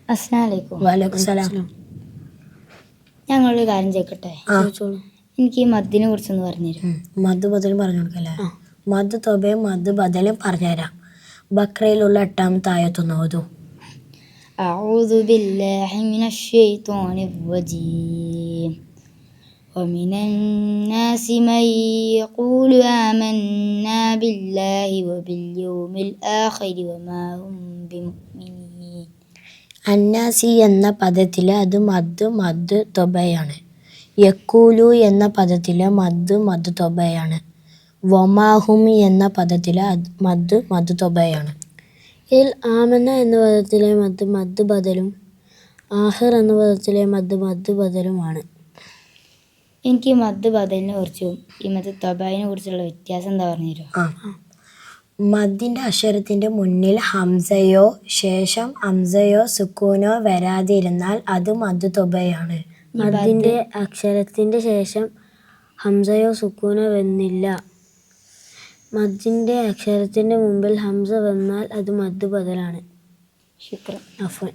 അസ്സലാമു അലൈക്കും. വലൈക്കും സലാം. ഞങ്ങളൊരു കാര്യം ചോദിക്കട്ടെ? എനിക്ക് ഈ മദ്ദിനെ കുറിച്ചൊന്ന് പറഞ്ഞുതരും. മദ് ബദലും പറഞ്ഞു കൊടുക്കല്ലേ? മദ് തൊബയും മദ് ബദലും പറഞ്ഞുതരാം. ബക്രയിലുള്ള 8ാമത്തെ ആയത്തൊന്ന് ഓതൂ. അഊദു ബില്ലാഹി മിനശ്ശൈത്വാനിർ റജീം. വമിനന്നാസി മൻ യഖൂലു ആമന്നാ ബില്ലാഹി വബിൽ ആഖിരി വമാ ഹും ബിമുഅ്മിനീൻ. അന്നാസി എന്ന പദത്തിൽ അത് മദ് തൊബയാണ്. യക്കൂലു എന്ന പദത്തിൽ മദ് തൊബയാണ്. വമാഹും എന്ന പദത്തിൽ മദ് തൊബയാണ്. ഇതിൽ ആമന്ന എന്ന പദത്തിലെ മദ് ബദലും ആഹിർ എന്ന പദത്തിലെ മദ് ബദലുമാണ്. എനിക്ക് ഈ മദ് ബദലിനെ കുറിച്ചും ഈ മദ് തൊബയിനെ കുറിച്ചുള്ള വ്യത്യാസം എന്താ പറഞ്ഞുതരുമോ? മദ്ദിന്റെ അക്ഷരത്തിന്റെ മുന്നിൽ ഹംസയോ ശേഷം ഹംസയോ സുക്കൂനോ വരാതിരുന്നാൽ അത് മദ് തൊബയാണ്. മദ്ദിന്റെ അക്ഷരത്തിന്റെ ശേഷം ഹംസയോ സുക്കൂനോ വന്നില്ല. മദ്ദിന്റെ അക്ഷരത്തിന്റെ മുമ്പിൽ ഹംസ വന്നാൽ അത് മദ് ബദലാണ്. ശുക്രൻ. അഫ്വൻ.